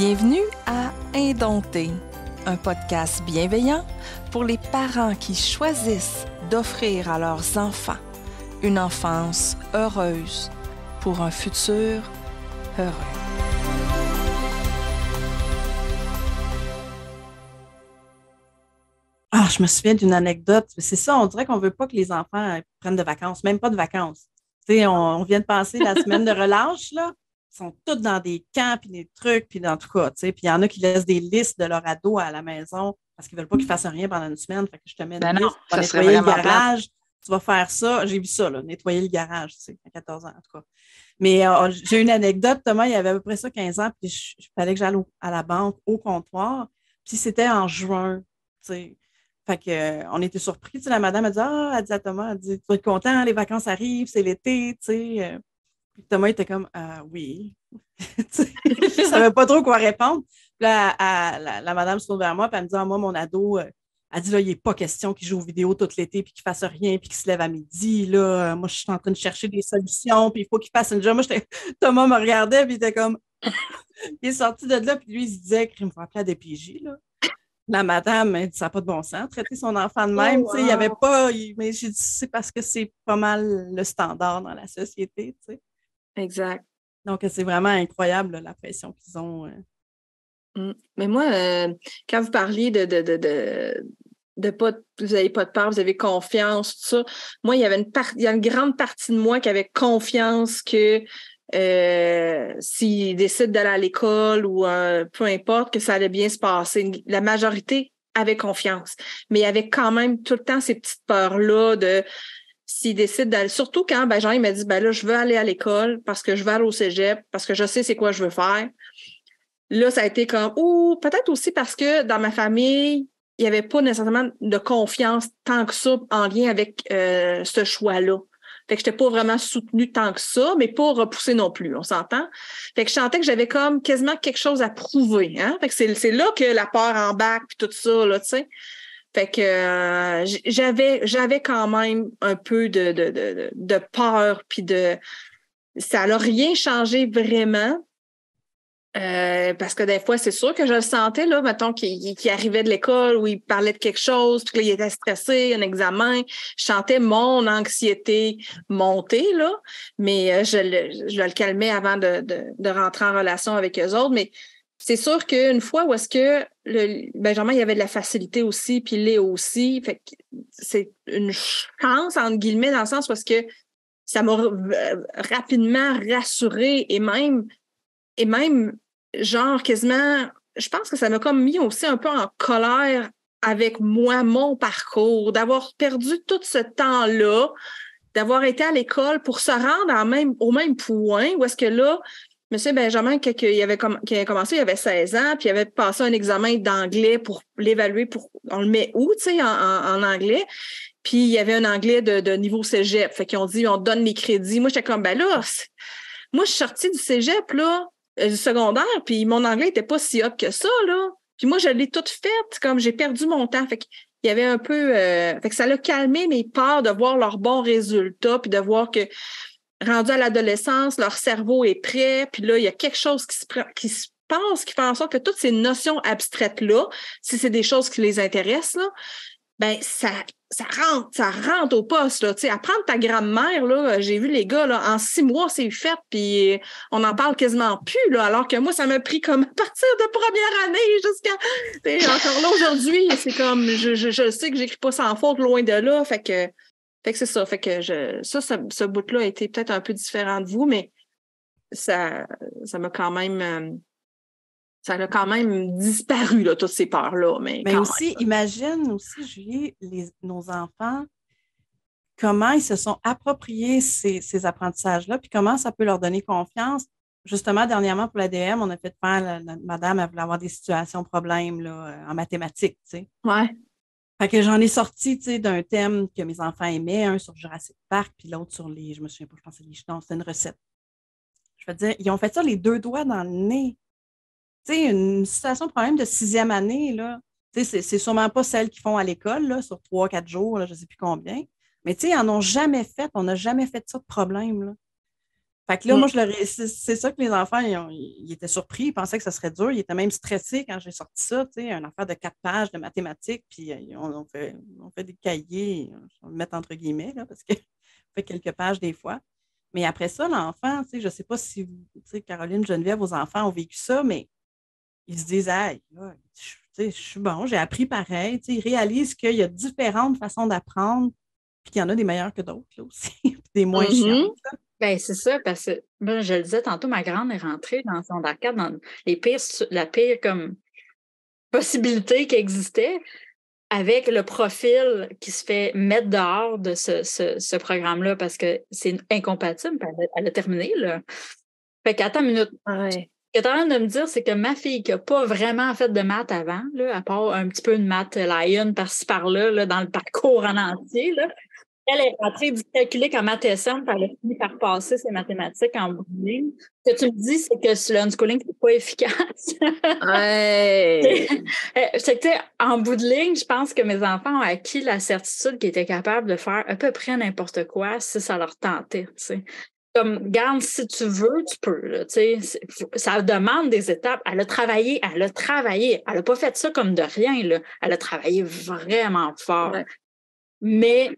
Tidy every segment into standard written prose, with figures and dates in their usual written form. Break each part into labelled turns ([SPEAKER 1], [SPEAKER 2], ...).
[SPEAKER 1] Bienvenue à Indompté, un podcast bienveillant pour les parents qui choisissent d'offrir à leurs enfants une enfance heureuse pour un futur heureux.
[SPEAKER 2] Ah, je me souviens d'une anecdote. C'est ça, on dirait qu'on ne veut pas que les enfants prennent de vacances, même pas de vacances. Tu sais, on vient de passer la semaine de relâche, là. Ils sont tous dans des camps, puis des trucs, puis dans tout cas, tu sais. Puis il y en a qui laissent des listes de leur ado à la maison parce qu'ils ne veulent pas qu'ils fassent rien pendant une semaine. Fait que je te mets une liste, tu vas nettoyer le garage, tu vas faire ça. J'ai vu ça, là, nettoyer le garage, tu sais, à 14 ans, en tout cas. Mais j'ai une anecdote, Thomas, il y avait à peu près ça, 15 ans, puis il fallait que j'aille à la banque, au comptoir. Puis c'était en juin, tu sais. Fait que, on était surpris. Tu sais, la madame a dit, elle dit à Thomas, elle dit, tu vas être content, les vacances arrivent, c'est l'été, tu sais. Puis Thomas était comme, oui. Je ne savais pas trop quoi répondre. Puis là, la madame se tourne vers moi, puis elle me dit, moi, mon ado, elle dit, là, il n'est pas question qu'il joue aux vidéos tout l'été, puis qu'il ne fasse rien, puis qu'il se lève à midi. Là, moi, je suis en train de chercher des solutions, puis il faut qu'il fasse une job. Moi, Thomas me regardait, puis il était comme, il est sorti de là, puis lui, il se disait, il me faut appeler à DPJ, là. La madame, elle dit, ça n'a pas de bon sens, traiter son enfant de même.
[SPEAKER 3] Oh, wow.
[SPEAKER 2] Il n'y avait pas. Mais j'ai dit, c'est parce que c'est pas mal le standard dans la société. T'sais. Exact. Donc, c'est vraiment incroyable là, la pression qu'ils ont.
[SPEAKER 3] Mais moi, quand vous parliez de pas, vous n'avez pas de peur, vous avez confiance, tout ça, moi, il y a une grande partie de moi qui avait confiance que s'ils décident d'aller à l'école ou peu importe, que ça allait bien se passer. La majorité avait confiance. Mais il y avait quand même tout le temps ces petites peurs-là de s'ils décident d'aller. Surtout quand Jean il m'a dit là, je veux aller à l'école parce que je veux aller au cégep, parce que je sais c'est quoi je veux faire. Là, ça a été comme peut-être aussi parce que dans ma famille, il n'y avait pas nécessairement de confiance tant que ça en lien avec ce choix-là. Fait que je n'étais pas vraiment soutenue tant que ça, mais pas repoussée non plus, on s'entend. Fait que je sentais que j'avais comme quasiment quelque chose à prouver. Hein? Fait que c'est là que la peur embarque puis tout ça, là, tu sais. Fait que j'avais quand même un peu de peur, puis ça n'a rien changé vraiment. Parce que des fois, c'est sûr que je le sentais, là, mettons, qu'il arrivait de l'école où il parlait de quelque chose, puis qu'il était stressé, un examen. Je sentais mon anxiété monter, là, mais je le calmais avant de rentrer en relation avec eux autres. Mais c'est sûr qu'une fois où est-ce que Benjamin, il y avait de la facilité aussi, puis Léo aussi, fait que c'est une chance, entre guillemets, dans le sens où est-ce que ça m'a rapidement rassurée et même, genre, quasiment, je pense que ça m'a comme mis aussi un peu en colère avec moi, mon parcours, d'avoir perdu tout ce temps-là, d'avoir été à l'école pour se rendre au même point où est-ce que là, M. Benjamin, qui avait commencé, il avait 16 ans, puis il avait passé un examen d'anglais pour l'évaluer, on le met où, tu sais, en anglais. Puis il y avait un anglais de niveau cégep. Fait qu'ils ont dit, on donne les crédits. Moi, j'étais comme, là, moi, je suis sortie du cégep, là, du secondaire, puis mon anglais n'était pas si hot que ça, là. Puis moi, je l'ai toute faite, comme j'ai perdu mon temps. Fait qu'il y avait un peu... fait que ça l'a calmé mes peurs de voir leurs bons résultats, puis de voir que, rendu à l'adolescence, leur cerveau est prêt, puis là, il y a quelque chose qui se passe, qui fait en sorte que toutes ces notions abstraites-là, si c'est des choses qui les intéressent, là, ben ça rentre au poste, là. Tu sais, apprendre ta grammaire, là, j'ai vu les gars, là, en 6 mois, c'est fait, puis on n'en parle quasiment plus, là, alors que moi, ça m'a pris comme à partir de première année jusqu'à... Encore là, aujourd'hui, c'est comme, je sais que j'écris pas sans faute, loin de là, fait que c'est ça, fait que ce bout-là a été peut-être un peu différent de vous, mais ça m'a quand même... ça a quand même disparu, là, toutes ces peurs-là. Mais
[SPEAKER 2] aussi, imagine aussi, Julie, nos enfants, comment ils se sont appropriés ces apprentissages-là, puis comment ça peut leur donner confiance. Justement, dernièrement, pour l'ADM, on a fait faire, madame, elle voulait avoir des situations problèmes là, en mathématiques, tu sais.
[SPEAKER 3] Ouais.
[SPEAKER 2] Fait que j'en ai sorti, tu sais, d'un thème que mes enfants aimaient, un sur Jurassic Park, puis l'autre sur je me souviens pas, je pense que c'est les jetons, c'était une recette. Je veux dire, ils ont fait ça les 2 doigts dans le nez. Tu sais, une situation de problème de 6e année, là, tu sais, c'est sûrement pas celle qu'ils font à l'école, là, sur 3-4 jours, là, je ne sais plus combien. Mais tu sais, ils n'en ont jamais fait. On n'a jamais fait ça de problème, là. Fait que là, moi, c'est ça que les enfants, ils étaient surpris, ils pensaient que ça serait dur. Ils étaient même stressés quand j'ai sorti ça, tu sais, une affaire de 4 pages de mathématiques, puis on fait des cahiers, on va le mettre entre guillemets, là, parce qu'on fait quelques pages des fois. Mais après ça, l'enfant, tu sais, je ne sais pas si, tu sais, Caroline, Geneviève, vos enfants ont vécu ça, mais ils se disent, hey, là, tu sais, je suis bon, j'ai appris pareil, tu sais, ils réalisent qu'il y a différentes façons d'apprendre, puis qu'il y en a des meilleures que d'autres, là aussi, puis des moins chiantes, là.
[SPEAKER 4] Ben, c'est ça, parce que ben, je le disais tantôt, ma grande est rentrée dans son arcade dans la pire comme possibilité qui existait avec le profil qui se fait mettre dehors de ce programme-là parce que c'est incompatible. Elle a terminé, là. Fait qu'attends une minute.
[SPEAKER 3] Ouais.
[SPEAKER 4] Ce que tu es en train de me dire, c'est que ma fille qui n'a pas vraiment fait de maths avant, là, à part un petit peu de maths Lion par-ci par-là, là, dans le parcours en entier, là, elle est rentrée du calculique en maths SM, puis elle a fini par passer ses mathématiques en bout de ligne. Ce que tu me dis, c'est que le unschooling, c'est pas efficace.
[SPEAKER 3] Ouais.
[SPEAKER 4] C'est que, en bout de ligne, je pense que mes enfants ont acquis la certitude qu'ils étaient capables de faire à peu près n'importe quoi si ça leur tentait, tu sais. Comme, garde, si tu veux, tu peux, là, tu sais. Ça demande des étapes. Elle a travaillé. Elle n'a pas fait ça comme de rien, là. Elle a travaillé vraiment fort.
[SPEAKER 3] Ouais.
[SPEAKER 4] Mais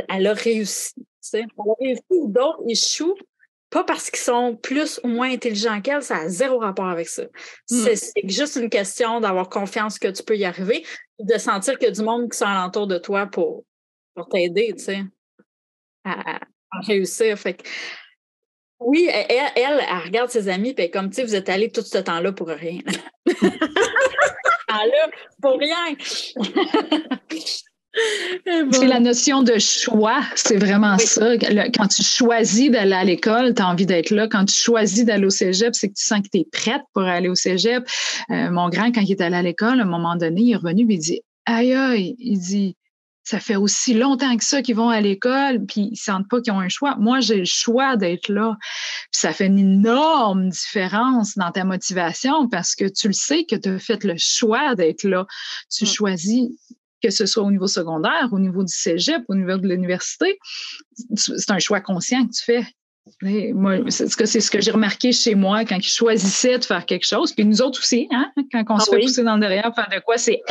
[SPEAKER 4] elle a réussi. Tu sais. Elle a réussi, d'autres échouent, pas parce qu'ils sont plus ou moins intelligents qu'elle, ça a zéro rapport avec ça. C'est juste une question d'avoir confiance que tu peux y arriver, de sentir qu'il y a du monde qui sont alentour de toi pour t'aider, tu sais, à réussir. Fait que, oui, elle regarde ses amis, puis comme, tu sais, vous êtes allés tout ce temps-là pour rien. Là, pour rien.
[SPEAKER 5] C'est la notion de choix, c'est vraiment ça. Quand tu choisis d'aller à l'école, tu as envie d'être là. Quand tu choisis d'aller au cégep, c'est que tu sens que tu es prête pour aller au cégep. Mon grand, quand il est allé à l'école, à un moment donné, il est revenu et il dit « Aïe, aïe », il dit « Ça fait aussi longtemps que ça qu'ils vont à l'école, puis ils ne sentent pas qu'ils ont un choix. Moi, j'ai le choix d'être là. » Puis ça fait une énorme différence dans ta motivation parce que tu le sais que tu as fait le choix d'être là. Tu choisis, que ce soit au niveau secondaire, au niveau du cégep, au niveau de l'université, c'est un choix conscient que tu fais. Et moi, c'est ce que j'ai remarqué chez moi quand je choisissais de faire quelque chose. Puis nous autres aussi, hein, quand on se fait pousser dans le derrière, faire de quoi, c'est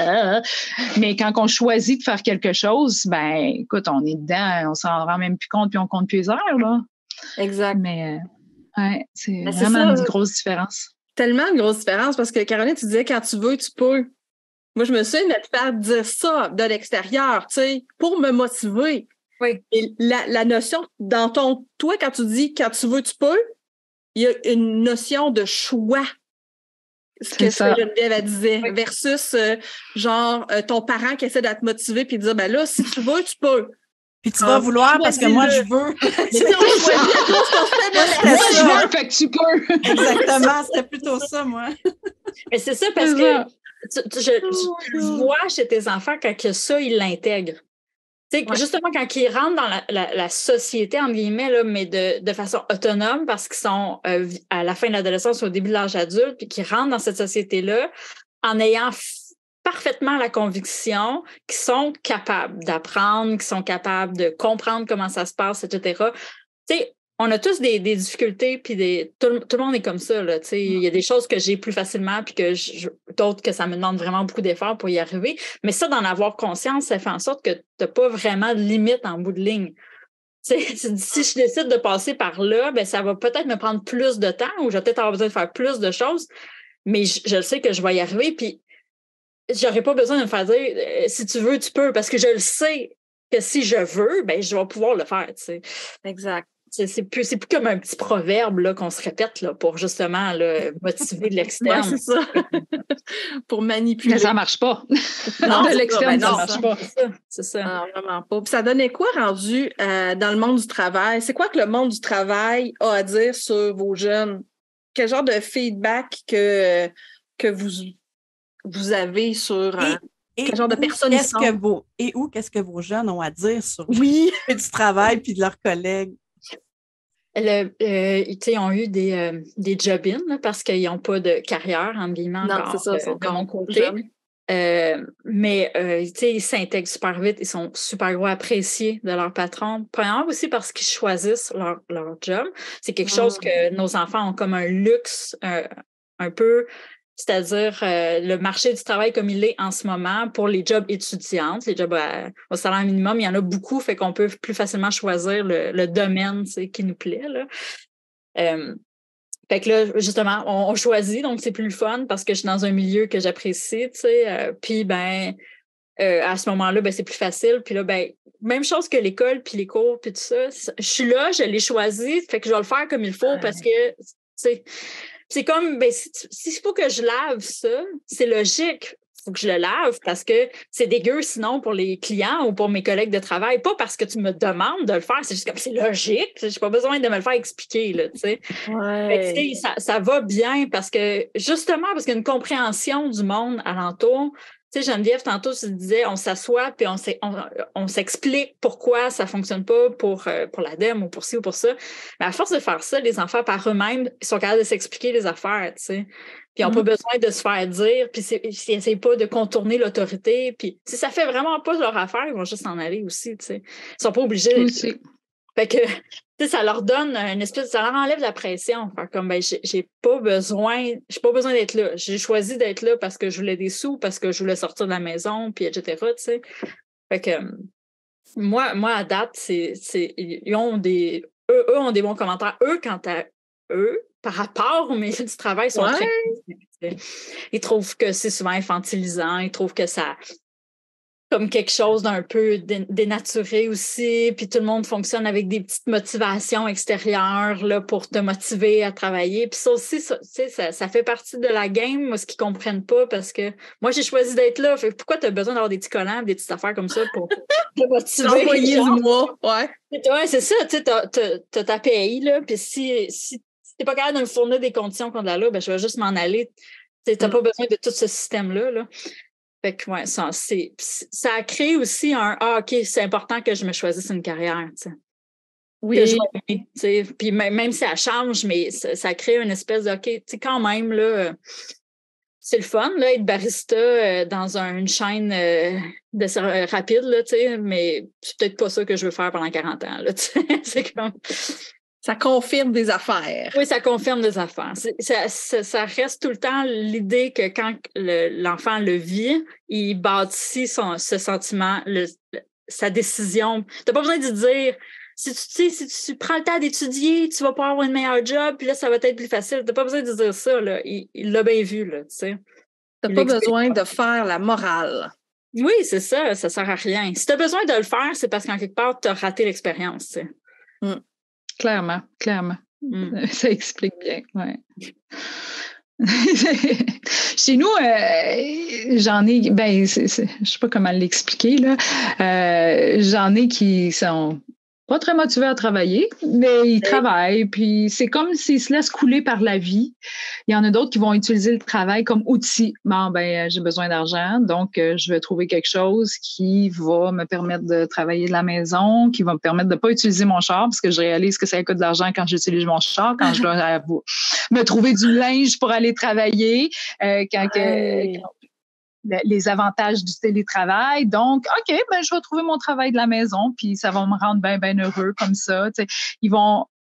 [SPEAKER 5] mais quand on choisit de faire quelque chose, ben écoute, on est dedans, on s'en rend même plus compte, puis on compte plus les heures, là.
[SPEAKER 3] Exact.
[SPEAKER 5] Mais c'est vraiment une grosse différence.
[SPEAKER 3] Tellement une grosse différence parce que Caroline, tu disais quand tu veux, tu peux. Moi, je me souviens de te faire dire ça de l'extérieur, tu sais, pour me motiver.
[SPEAKER 4] Oui.
[SPEAKER 3] Et la notion, toi, quand tu dis quand tu veux, tu peux, il y a une notion de choix. Ce que Geneviève disait, versus ton parent qui essaie de te motiver puis de dire, ben là, si tu veux, tu peux.
[SPEAKER 2] Puis tu vas vouloir parce que moi, je veux.
[SPEAKER 5] Moi, je veux, fait que tu peux.
[SPEAKER 2] Exactement, c'était plutôt ça, moi.
[SPEAKER 4] Mais c'est ça parce que je vois chez tes enfants quand ça, ils l'intègrent. Justement, quand ils rentrent dans la société, entre guillemets, là, mais de façon autonome, parce qu'ils sont à la fin de l'adolescence, au début de l'âge adulte, puis qu'ils rentrent dans cette société-là en ayant parfaitement la conviction qu'ils sont capables d'apprendre, qu'ils sont capables de comprendre comment ça se passe, etc. Tu sais, on a tous des difficultés, puis tout le monde est comme ça, là, tu sais. Il y a des choses que j'ai plus facilement, puis que d'autres que ça me demande vraiment beaucoup d'efforts pour y arriver. Mais ça, d'en avoir conscience, ça fait en sorte que tu n'as pas vraiment de limite en bout de ligne. Si je décide de passer par là, ben ça va peut-être me prendre plus de temps, ou je vais peut-être avoir besoin de faire plus de choses, mais je sais que je vais y arriver, puis j'aurais pas besoin de me faire dire si tu veux, tu peux, parce que je le sais que si je veux, ben je vais pouvoir le faire, tu sais.
[SPEAKER 3] Exact.
[SPEAKER 4] C'est plus comme un petit proverbe là, qu'on se répète là, pour justement là, motiver de l'externe.
[SPEAKER 3] Ouais, c'est ça. Pour manipuler.
[SPEAKER 5] Mais ça ne marche pas.
[SPEAKER 3] Non,
[SPEAKER 5] de l'externe, ça ne marche pas.
[SPEAKER 4] C'est ça.
[SPEAKER 3] Non, vraiment pas. Puis ça donnait quoi rendu dans le monde du travail? C'est quoi que le monde du travail a à dire sur vos jeunes? Quel genre de feedback que vous avez sur quel genre de personnes ils sont?
[SPEAKER 2] Qu'est-ce que vos jeunes ont à dire sur
[SPEAKER 3] du
[SPEAKER 2] travail puis de leurs collègues?
[SPEAKER 4] Ils ont eu des job-ins parce qu'ils n'ont pas de carrière, en guillemets, encore,
[SPEAKER 3] c'est ça,
[SPEAKER 4] de mon côté. Mais ils s'intègrent super vite, ils sont super gros appréciés de leur patron. Premièrement aussi parce qu'ils choisissent leur job. C'est quelque chose que nos enfants ont comme un luxe un peu, c'est-à-dire le marché du travail comme il est en ce moment pour les jobs étudiantes, les jobs au salaire minimum, il y en a beaucoup, fait qu'on peut plus facilement choisir le domaine qui nous plaît, là. Fait que là, justement, on choisit, donc c'est plus le fun parce que je suis dans un milieu que j'apprécie, tu sais. Puis, à ce moment-là, c'est plus facile. Puis là, même chose que l'école, puis les cours, puis tout ça. Je suis là, je l'ai choisi, fait que je vais le faire comme il faut parce que, tu sais, c'est comme, s'il faut que je lave ça, c'est logique. Faut que je le lave parce que c'est dégueu sinon pour les clients ou pour mes collègues de travail. Pas parce que tu me demandes de le faire, c'est juste comme c'est logique. J'ai pas besoin de me le faire expliquer, là, tu sais.
[SPEAKER 3] Ouais.
[SPEAKER 4] Fait que, ça va bien parce que, justement, parce qu'il y a une compréhension du monde alentour. Tu sais, Geneviève, tantôt, tu disais, on s'assoit puis on s'explique pourquoi ça fonctionne pas pour l'ADEME ou pour ci ou pour ça. Mais à force de faire ça, les enfants par eux-mêmes, ils sont capables de s'expliquer les affaires, tu sais. Puis ils n'ont pas besoin de se faire dire, puis ils n'essayent pas de contourner l'autorité. Puis si ça fait vraiment pas leur affaire, ils vont juste s'en aller aussi, tu sais. Ils sont pas obligés.
[SPEAKER 5] Aussi.
[SPEAKER 4] Fait que, tu sais, ça leur donne ça leur enlève la pression. Fait comme, j'ai pas besoin d'être là. J'ai choisi d'être là parce que je voulais des sous, parce que je voulais sortir de la maison, puis etc., tu sais. Fait que, moi, à date, eux ont des bons commentaires. Eux, quant à eux, par rapport au milieu du travail, sont très... Ils trouvent que c'est souvent infantilisant. Ils trouvent que ça... comme quelque chose d'un peu dénaturé aussi, puis tout le monde fonctionne avec des petites motivations extérieures là, pour te motiver à travailler. Puis ça aussi, ça fait partie de la game, moi, ce qu'ils comprennent pas, parce que moi, j'ai choisi d'être là. Fait que pourquoi tu as besoin d'avoir des petits collants, des petites affaires comme ça pour te motiver?
[SPEAKER 3] L'employé du mois, ouais.
[SPEAKER 4] Ouais, c'est ça, tu sais, t'as ta paye, là, puis si t'es pas capable de me fournir des conditions qu'on a là, je vais juste m'en aller. T'as pas besoin de tout ce système-là, là. Fait que, ouais, ça a créé aussi OK, c'est important que je me choisisse une carrière, tu sais.
[SPEAKER 3] Oui.
[SPEAKER 4] Que je vais, tu sais. Puis même si elle change, mais ça crée une espèce de, OK, tu sais, quand même, là, c'est le fun, là, être barista dans une chaîne rapide, là, tu sais, mais c'est peut-être pas ça que je veux faire pendant 40 ans, là, tu sais. C'est comme...
[SPEAKER 3] Ça confirme des affaires.
[SPEAKER 4] Oui, ça confirme des affaires. Ça reste tout le temps l'idée que quand l'enfant le vit, il bâtit ce sentiment, sa décision. Tu n'as pas besoin de dire, si tu prends le temps d'étudier, tu vas pouvoir avoir une meilleure job, puis là, ça va être plus facile. Tu n'as pas besoin de dire ça, là. Il l'a bien vu, là, tu sais.
[SPEAKER 3] Tu n'as pas besoin de faire la morale.
[SPEAKER 4] Oui, c'est ça. Ça ne sert à rien. Si tu as besoin de le faire, c'est parce qu'en quelque part, tu as raté l'expérience, tu sais.
[SPEAKER 5] Clairement. Ça explique bien, ouais. Chez nous, j'en ai, je sais pas comment l'expliquer, là. J'en ai qui sont pas très motivés à travailler, mais ils travaillent, puis c'est comme s'ils se laissent couler par la vie. Il y en a d'autres qui vont utiliser le travail comme outil. Bon, j'ai besoin d'argent, donc je vais trouver quelque chose qui va me permettre de travailler de la maison, qui va me permettre de pas utiliser mon char, parce que je réalise que ça coûte de l'argent quand j'utilise mon char, quand je dois me trouver du linge pour aller travailler, les avantages du télétravail. Donc, OK, je vais trouver mon travail de la maison, puis ça va me rendre bien heureux comme ça. Tu sais,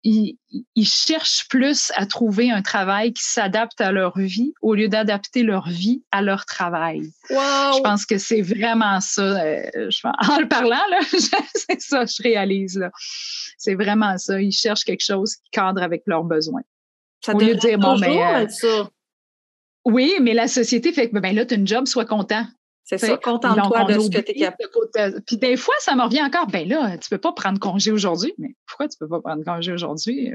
[SPEAKER 5] ils cherchent plus à trouver un travail qui s'adapte à leur vie au lieu d'adapter leur vie à leur travail.
[SPEAKER 3] Wow.
[SPEAKER 5] Je pense que c'est vraiment ça. En le parlant, là, c'est ça, je réalise. Là. C'est vraiment ça. Ils cherchent quelque chose qui cadre avec leurs besoins.
[SPEAKER 3] Ça devrait toujours être ça.
[SPEAKER 5] Oui, mais la société fait que là, tu as une job, sois content.
[SPEAKER 3] C'est ça, contente-toi de ce que tu es capable.
[SPEAKER 5] Puis des fois, ça me revient encore, là, tu peux pas prendre congé aujourd'hui. Mais pourquoi tu peux pas prendre congé aujourd'hui?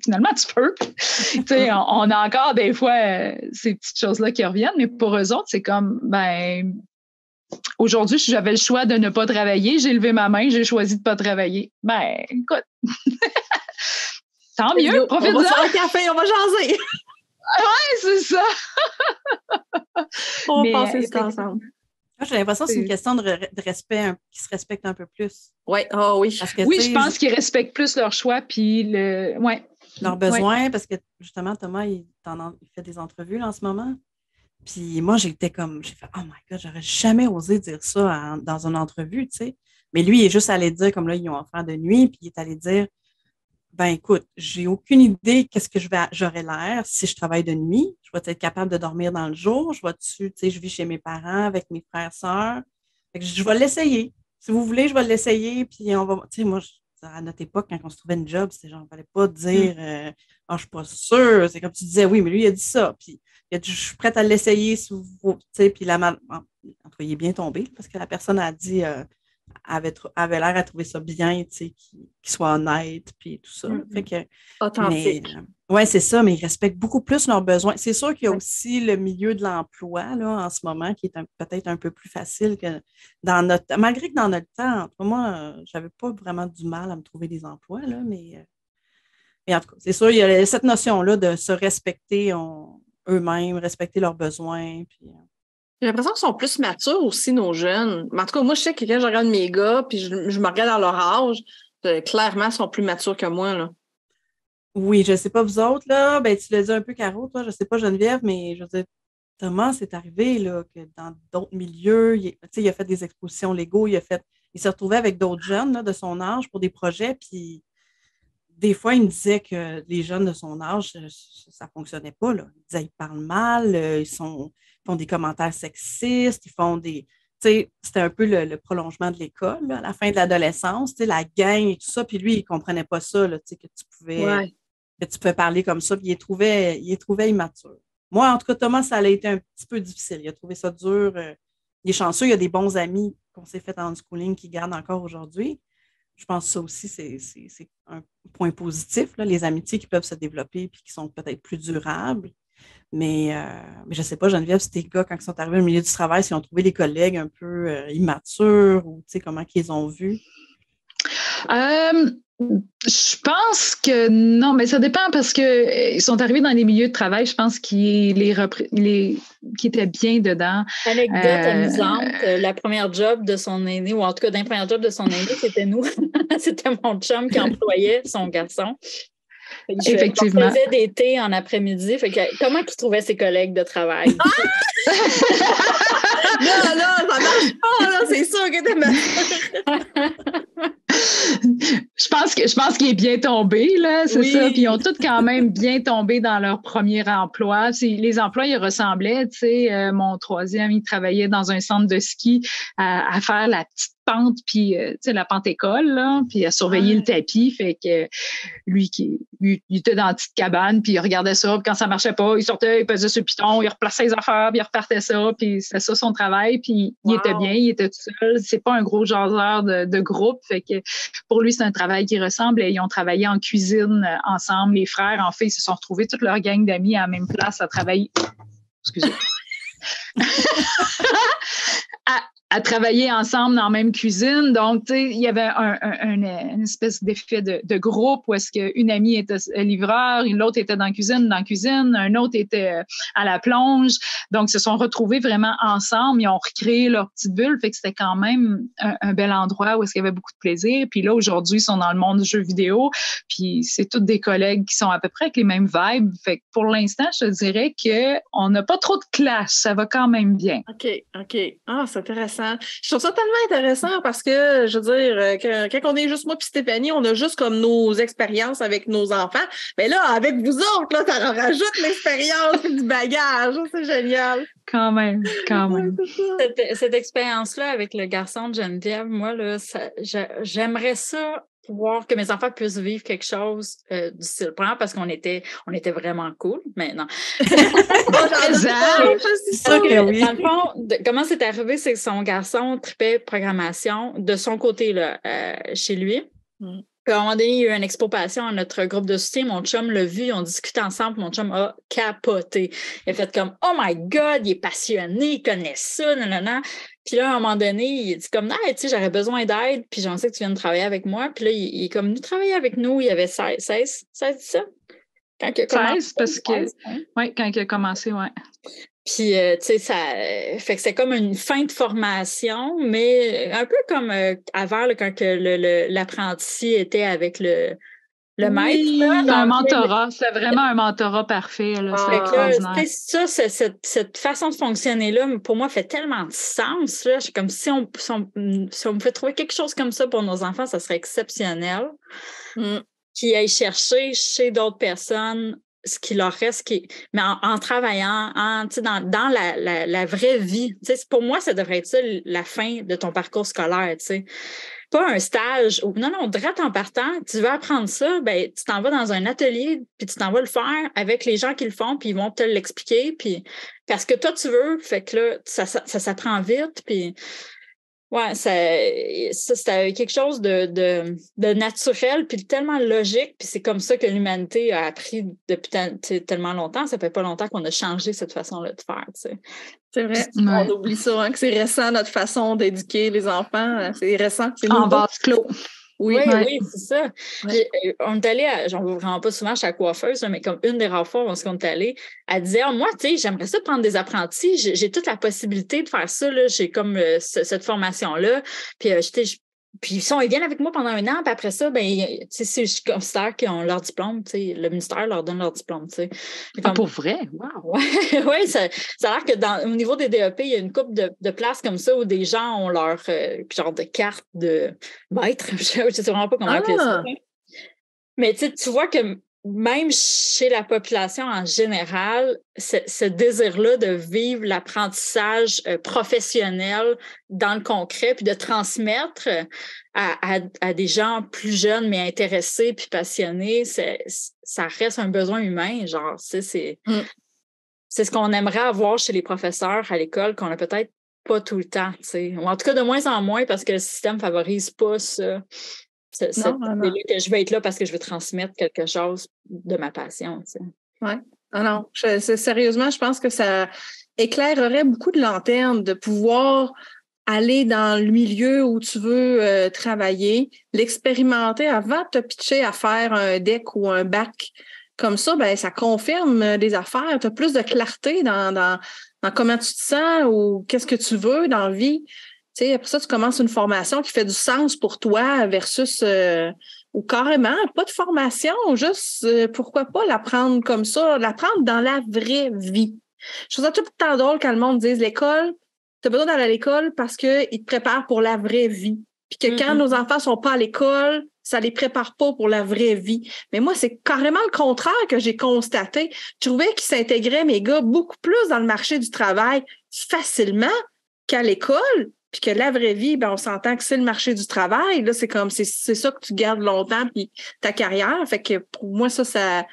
[SPEAKER 5] Finalement, tu peux. On a encore des fois ces petites choses-là qui reviennent, mais pour eux autres, c'est comme, aujourd'hui, j'avais le choix de ne pas travailler, j'ai levé ma main, j'ai choisi de pas travailler. Écoute, tant mieux, profite-en.
[SPEAKER 3] On va faire un café, on va jaser.
[SPEAKER 5] Oui, c'est ça.
[SPEAKER 3] On va passer ce temps ensemble.
[SPEAKER 2] Moi, j'ai l'impression que c'est une question de respect, qui se respecte un peu plus.
[SPEAKER 3] Oui, oui.
[SPEAKER 2] Parce que,
[SPEAKER 5] je pense qu'ils respectent plus leur choix puis leurs
[SPEAKER 2] besoins, parce que justement, Thomas, il fait des entrevues là, en ce moment. Puis moi, j'ai fait, oh my God, j'aurais jamais osé dire ça dans une entrevue, tu sais. Mais lui, il est juste allé dire, comme là, ils ont offert de nuit, puis il est allé dire, ben écoute, j'ai aucune idée qu'est-ce que j'aurais l'air si je travaille de nuit. Je vais être capable de dormir dans le jour. Tu sais, je vis chez mes parents avec mes frères et sœurs. Fait que je vais l'essayer. Si vous voulez, je vais l'essayer. Puis on va, tu sais, moi, à notre époque, quand on se trouvait une job, c'était genre, il ne fallait pas dire, je suis pas sûre. C'est comme tu disais, oui, mais lui, il a dit ça. Puis il a dit, je suis prête à l'essayer si vous, tu sais, puis en tout cas, il est bien tombé parce que la personne a dit, avait l'air à trouver ça bien, tu sais, qu'il soit honnête, puis tout ça. Fait que,
[SPEAKER 3] authentique.
[SPEAKER 2] Oui, c'est ça, mais ils respectent beaucoup plus leurs besoins. C'est sûr qu'il y a aussi le milieu de l'emploi, là, en ce moment, qui est peut-être un peu plus facile que dans notre temps. Malgré que dans notre temps, moi, j'avais pas vraiment du mal à me trouver des emplois, là, mais en tout cas, c'est sûr, il y a cette notion-là de se respecter eux-mêmes, respecter leurs besoins, puis...
[SPEAKER 3] J'ai l'impression qu'ils sont plus matures aussi, nos jeunes. Mais en tout cas, moi, je sais que quand je regarde mes gars, puis je me regarde à leur âge, clairement, ils sont plus matures que moi, là.
[SPEAKER 2] Oui, je ne sais pas vous autres, là, ben, tu l'as dit un peu, Caro, toi, je ne sais pas, Geneviève, mais je veux dire, Thomas, c'est arrivé là, que dans d'autres milieux, il a fait des expositions Lego, il s'est retrouvé avec d'autres jeunes là, de son âge pour des projets, puis des fois, il me disait que les jeunes de son âge, ça ne fonctionnait pas. Là. Il disait ils parlent mal, ils font des commentaires sexistes, ils font des. Tu sais, c'était un peu le prolongement de l'école, là, à la fin de l'adolescence, tu sais, la gang et tout ça. Puis lui, il ne comprenait pas ça, là, tu sais, que tu pouvais parler comme ça. Puis il les trouvait immature. Moi, en tout cas, Thomas, ça a été un petit peu difficile. Il a trouvé ça dur. Il est chanceux, il a des bons amis qu'on s'est fait en unschooling qui gardent encore aujourd'hui. Je pense que ça aussi, c'est un point positif, là, les amitiés qui peuvent se développer et qui sont peut-être plus durables. Mais je ne sais pas, Geneviève, si tes gars, quand ils sont arrivés au milieu du travail, s'ils ont trouvé des collègues un peu immatures ou comment ils ont vu?
[SPEAKER 5] Je pense que non, mais ça dépend parce que ils sont arrivés dans les milieux de travail, je pense qu'ils qui étaient bien dedans.
[SPEAKER 4] Anecdote amusante, la première job de son aîné, ou en tout cas, dans la première job de son aîné, c'était nous. C'était mon chum qui employait son garçon.
[SPEAKER 5] Effectivement.
[SPEAKER 4] Il faisait des thés en après-midi. Comment il trouvait ses collègues de travail?
[SPEAKER 3] Non, ça marche pas, là, c'est sûr que t'es mal.
[SPEAKER 5] Je pense qu'il est bien tombé, là, c'est ça. Puis ils ont tous quand même bien tombé dans leur premier emploi. Les emplois, ils ressemblaient, tu sais. Mon troisième, il travaillait dans un centre de ski à faire la petite pente, puis tu sais, la pente école, là, puis à surveiller le tapis. Fait que lui, il était dans la petite cabane, puis il regardait ça, puis quand ça marchait pas, il sortait, il pesait sur le piton, il replaçait ses affaires, puis il repartait ça, puis c'était ça son travail, puis il était bien, il était tout seul. C'est pas un gros jaseur de groupe, fait que pour lui, c'est un travail qui ressemble. Et ils ont travaillé en cuisine ensemble. Les frères, en fait, ils se sont retrouvés, toute leur gang d'amis à la même place à travailler. Excusez. à travailler ensemble dans la même cuisine. Donc, tu sais, il y avait une espèce d'effet de groupe où est-ce qu'une amie était livreur, l'autre était dans la cuisine, un autre était à la plonge. Donc, ils se sont retrouvés vraiment ensemble. Ils ont recréé leur petite bulle. Fait que c'était quand même un bel endroit où est-ce qu'il y avait beaucoup de plaisir. Puis là, aujourd'hui, ils sont dans le monde du jeu vidéo. Puis c'est tous des collègues qui sont à peu près avec les mêmes vibes. Fait que pour l'instant, je te dirais qu'on n'a pas trop de clash. Ça va quand même bien.
[SPEAKER 3] OK. Ah, c'est intéressant. Je trouve ça tellement intéressant parce que, je veux dire, quand on est juste moi puis Stéphanie, on a juste comme nos expériences avec nos enfants. Mais là, avec vous autres, là, ça en rajoute l'expérience et du bagage. C'est génial.
[SPEAKER 5] Quand même.
[SPEAKER 4] Cette expérience-là avec le garçon de Geneviève, moi, là, j'aimerais ça pouvoir que mes enfants puissent vivre quelque chose du style. Premièrement, parce qu'on était vraiment cool, mais non.
[SPEAKER 5] C'est
[SPEAKER 4] sûr que oui. Dans le fond, comment c'est arrivé, c'est que son garçon tripait programmation de son côté là, chez lui. Puis à un moment donné, il y a eu une expo passion à notre groupe de soutien. Mon chum l'a vu, on discutait ensemble. Mon chum a capoté. Il a fait comme « Oh my God, il est passionné, il connaît ça, nanana. » Puis là, à un moment donné, il dit comme « Hey, tu sais, j'aurais besoin d'aide, puis j'en sais que tu viens de travailler avec moi. » Puis là, il est comme venu travailler avec nous. Il avait 16, ça?
[SPEAKER 5] Quand il a commencé, 16, parce que... Oui, quand il a commencé, oui.
[SPEAKER 4] Puis, tu sais, ça fait que c'est comme une fin de formation, mais un peu comme avant, là, quand l'apprenti était avec le Le maître,
[SPEAKER 5] c'est un mentorat. C'est vraiment un mentorat parfait. Là, c'est extraordinaire.
[SPEAKER 4] Ça, cette façon de fonctionner-là, pour moi, fait tellement de sens. Là. Comme si on me fait trouver quelque chose comme ça pour nos enfants, ça serait exceptionnel. Qui aillent chercher chez d'autres personnes ce qui leur reste, mais en travaillant, dans la vraie vie. Pour moi, ça devrait être ça, la fin de ton parcours scolaire. T'sais. Pas un stage. Non, direct en partant, tu veux apprendre ça, ben, tu t'en vas dans un atelier, puis tu t'en vas le faire avec les gens qui le font, puis ils vont te l'expliquer, puis parce que toi, tu veux, fait que là, ça s'apprend vite, puis ouais, ça c'était quelque chose de naturel, puis tellement logique, puis c'est comme ça que l'humanité a appris depuis tellement longtemps. Ça fait pas longtemps qu'on a changé cette façon-là de faire, tu sais.
[SPEAKER 3] C'est vrai. On oublie ça, que c'est récent, notre façon d'éduquer les enfants. C'est récent. C'est
[SPEAKER 5] en vase clos.
[SPEAKER 4] Oui, c'est ça. Ouais. On est allé, j'en vais vraiment pas souvent chez la coiffeuse, là, mais comme une des rares fois où on est allé, elle disait, moi, tu sais, j'aimerais ça prendre des apprentis, j'ai toute la possibilité de faire ça, là, j'ai comme cette formation-là, puis puis ils viennent avec moi pendant 1 an, puis après ça, ben, je considère qu'ils ont leur diplôme, tu sais, le ministère leur donne leur diplôme, tu sais.
[SPEAKER 5] Pour vrai? Wow!
[SPEAKER 4] Oui, ça a l'air que au niveau des DEP, il y a une couple de places comme ça où des gens ont leur genre de carte de maître, je sais vraiment pas comment appeler ça. Mais tu vois que même chez la population en général, ce désir-là de vivre l'apprentissage professionnel dans le concret, puis de transmettre à des gens plus jeunes, mais intéressés puis passionnés, ça reste un besoin humain. Genre, c'est ce qu'on aimerait avoir chez les professeurs à l'école, qu'on a peut-être pas tout le temps, tu sais. Ou en tout cas, de moins en moins, parce que le système favorise pas ça. C'est que je veux être là parce que je veux transmettre quelque chose de ma passion. Tu sais.
[SPEAKER 3] Oui. Non. Sérieusement, je pense que ça éclairerait beaucoup de lanternes de pouvoir aller dans le milieu où tu veux travailler, l'expérimenter avant de te pitcher à faire un DEC ou un bac. Comme ça, ben, ça confirme des affaires. Tu as plus de clarté dans comment tu te sens ou qu'est-ce que tu veux dans la vie. Tu sais, après ça, tu commences une formation qui fait du sens pour toi versus ou carrément pas de formation, juste pourquoi pas l'apprendre comme ça, l'apprendre dans la vraie vie. Je trouve ça tout le temps drôle quand le monde dise l'école, tu as besoin d'aller à l'école parce qu'ils te préparent pour la vraie vie. Puis que quand nos enfants sont pas à l'école, ça les prépare pas pour la vraie vie. Mais moi, c'est carrément le contraire que j'ai constaté. Je trouvais qu'ils s'intégraient, mes gars, beaucoup plus dans le marché du travail facilement qu'à l'école. Puis que la vraie vie, ben on s'entend que c'est le marché du travail. Là, c'est comme c'est ça que tu gardes longtemps, puis ta carrière. Fait que pour moi, ça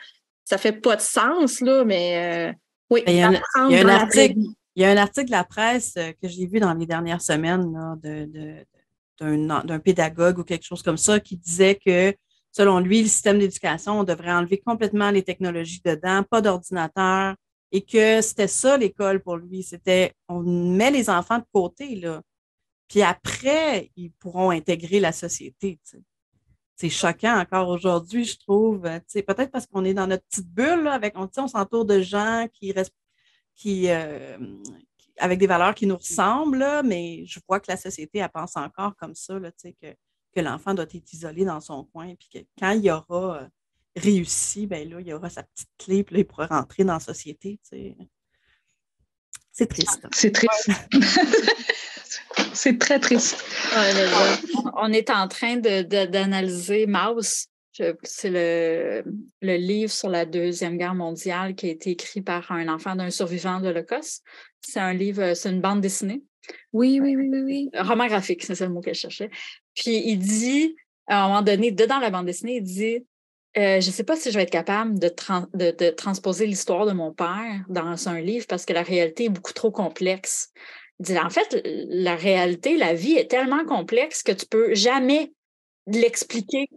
[SPEAKER 3] fait pas de sens, là, mais oui.
[SPEAKER 2] Il y a un article de la presse que j'ai vu dans les dernières semaines là, d'un pédagogue ou quelque chose comme ça qui disait que, selon lui, le système d'éducation, on devrait enlever complètement les technologies dedans, pas d'ordinateur, et que c'était ça l'école pour lui. C'était, on met les enfants de côté, là. Puis après, ils pourront intégrer la société. T'sais. C'est choquant encore aujourd'hui, je trouve. Peut-être parce qu'on est dans notre petite bulle, là, on s'entoure de gens avec des valeurs qui nous ressemblent, là, mais je vois que la société, elle pense encore comme ça, là, que l'enfant doit être isolé dans son coin, puis que quand il aura réussi, ben là, il aura sa petite clé, puis là, il pourra rentrer dans la société. T'sais. C'est triste.
[SPEAKER 5] C'est triste. C'est très triste.
[SPEAKER 4] On est en train d'analyser Maus. C'est le livre sur la Deuxième Guerre mondiale qui a été écrit par un enfant d'un survivant de l'Holocauste. C'est un livre, c'est une bande dessinée.
[SPEAKER 3] Oui.
[SPEAKER 4] Roman graphique, c'est ça le mot que je cherchais. Puis il dit, à un moment donné, dedans la bande dessinée, il dit je ne sais pas si je vais être capable de transposer l'histoire de mon père dans un livre parce que la réalité est beaucoup trop complexe. Il dit, en fait, la réalité, la vie est tellement complexe que tu ne peux jamais l'expliquer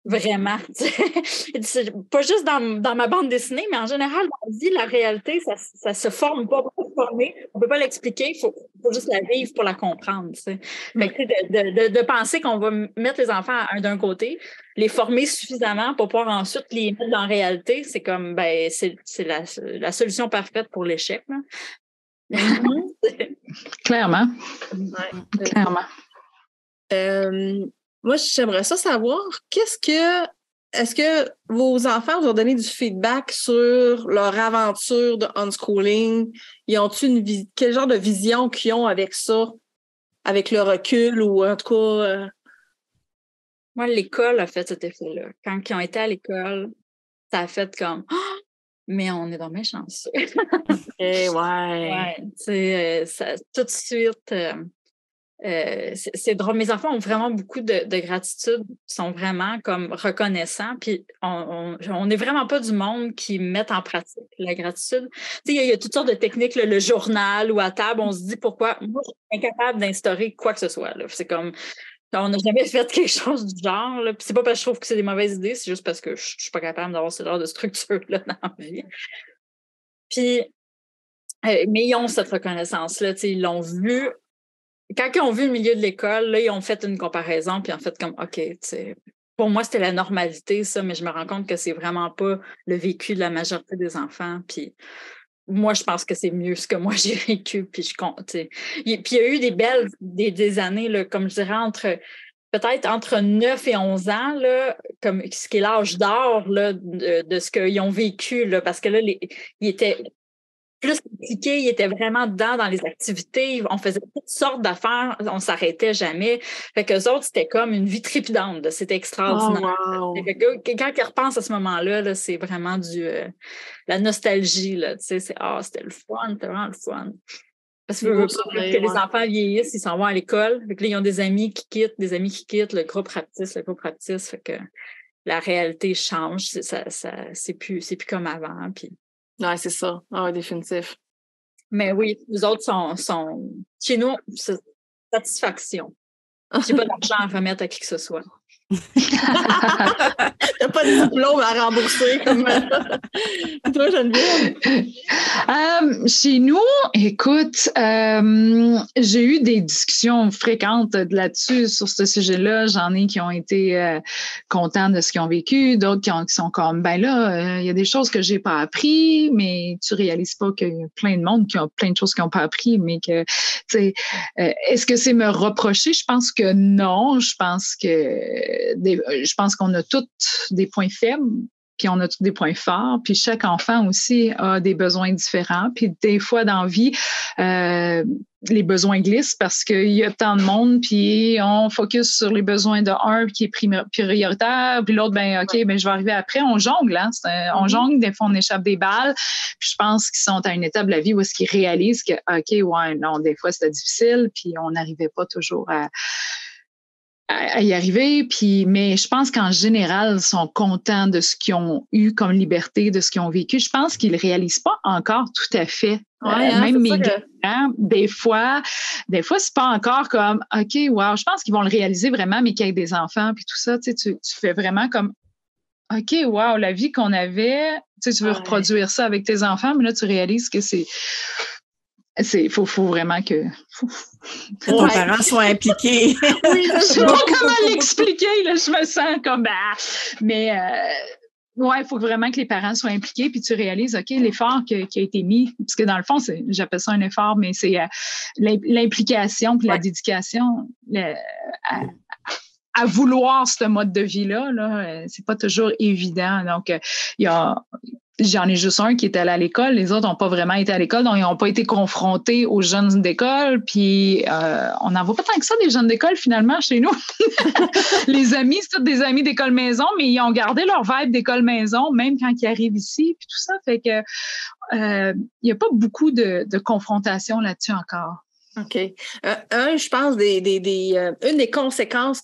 [SPEAKER 4] vraiment. C'est pas juste dans ma bande dessinée, mais en général, dans la vie, la réalité, ça se forme pas. On ne peut pas l'expliquer, il faut juste la vivre pour la comprendre. Fait que, de penser qu'on va mettre les enfants d'un côté, les former suffisamment pour pouvoir ensuite les mettre dans la réalité, c'est comme c'est la solution parfaite pour l'échec. Là.
[SPEAKER 5] Clairement.
[SPEAKER 3] Ouais.
[SPEAKER 5] Clairement.
[SPEAKER 3] Moi, j'aimerais ça savoir qu'est-ce que est-ce que vos enfants vous ont donné du feedback sur leur aventure de unschooling? Ils ont-tu quel genre de vision qu'ils ont avec ça, avec le recul ou en tout cas...
[SPEAKER 4] Moi, l'école a fait cet effet-là. Quand ils ont été à l'école, ça a fait comme mais on est dans mes chanceux.
[SPEAKER 3] ouais.
[SPEAKER 4] Tout de suite, c'est drôle. Mes enfants ont vraiment beaucoup de gratitude, sont vraiment comme reconnaissants. Puis on n'est vraiment pas du monde qui met en pratique la gratitude. Il y a toutes sortes de techniques, le journal ou à table, on se dit pourquoi. Moi, je suis incapable d'instaurer quoi que ce soit. Là. C'est comme. On n'a jamais fait quelque chose du genre. Là. Puis c'est pas parce que je trouve que c'est des mauvaises idées, c'est juste parce que je suis pas capable d'avoir ce genre de structure-là dans la vie. Puis, mais ils ont cette reconnaissance-là. Ils l'ont vu. Quand ils ont vu le milieu de l'école, là, ils ont fait une comparaison, puis en fait, comme, OK, pour moi, c'était la normalité, ça, mais je me rends compte que c'est vraiment pas le vécu de la majorité des enfants. Puis, moi, je pense que c'est mieux ce que moi j'ai vécu. Puis puis il y a eu des années, là, comme je dirais, peut-être entre 9 et 11 ans, là, comme ce qui est l'âge d'or là, de ce qu'ils ont vécu, là, parce que là, ils étaient plus impliqués, ils étaient vraiment dedans dans les activités, on faisait toutes sortes d'affaires, on s'arrêtait jamais. Fait qu'eux autres, c'était comme une vie trépidante, c'était extraordinaire.
[SPEAKER 3] Oh, wow.
[SPEAKER 4] Fait que, quand ils repensent à ce moment-là, là, c'est vraiment la nostalgie, là, tu sais, c'était le fun, c'était vraiment le fun. Parce que les enfants vieillissent, ils s'en vont à l'école, fait que là, ils ont des amis qui quittent, le groupe rapetisse, fait que la réalité change, c'est plus comme avant, puis...
[SPEAKER 3] Ouais, c'est ça. Ah, définitif.
[SPEAKER 4] Mais oui, nous autres sont chez nous, c'est satisfaction. J'ai pas d'argent à remettre à qui que ce soit.
[SPEAKER 3] T'as pas de diplôme à rembourser comme toi, Geneviève?
[SPEAKER 5] Chez nous, écoute, j'ai eu des discussions fréquentes là-dessus, sur ce sujet-là. J'en ai qui ont été contents de ce qu'ils ont vécu, d'autres qui sont comme, ben là, il y a des choses que j'ai pas appris, mais tu réalises pas qu'il y a plein de monde qui ont plein de choses qu'ils ont pas appris, mais que, tu sais, est-ce que c'est me reprocher? Je pense que non. Je pense qu'on a tous des points faibles, puis on a tous des points forts, puis chaque enfant aussi a des besoins différents, puis des fois dans la vie, les besoins glissent parce qu'il y a tant de monde, puis on focus sur les besoins de un qui est prioritaire, puis l'autre, ben OK, ben je vais arriver après. On jongle, hein? On jongle, des fois on échappe des balles, puis je pense qu'ils sont à une étape de la vie où est-ce qu'ils réalisent que OK, ouais, non, des fois c'était difficile, puis on n'arrivait pas toujours à y arriver, mais je pense qu'en général, ils sont contents de ce qu'ils ont eu comme liberté, de ce qu'ils ont vécu. Je pense qu'ils ne réalisent pas encore tout à fait. Même mes grands, des fois, c'est pas encore comme OK, wow, je pense qu'ils vont le réaliser vraiment, mais qu'avec des enfants puis tout ça, tu fais vraiment comme OK, wow, la vie qu'on avait, tu veux reproduire ça avec tes enfants, mais là, tu réalises que faut vraiment que
[SPEAKER 2] ton parent soit impliqué.
[SPEAKER 5] Oui, je sais pas comment l'expliquer, là, je me sens comme mais il faut vraiment que les parents soient impliqués, puis tu réalises, OK, l'effort qui a été mis, parce que dans le fond, j'appelle ça un effort, mais c'est l'implication puis la dédication à vouloir ce mode de vie-là, là, c'est pas toujours évident. Donc, j'en ai juste un qui est allé à l'école. Les autres n'ont pas vraiment été à l'école, donc ils n'ont pas été confrontés aux jeunes d'école. Puis, on n'en voit pas tant que ça, des jeunes d'école, finalement, chez nous. Les amis, c'est tous des amis d'école maison, mais ils ont gardé leur vibe d'école maison, même quand ils arrivent ici, puis tout ça. Fait que il n'y a pas beaucoup de confrontation là-dessus encore.
[SPEAKER 3] OK. Je pense, une des conséquences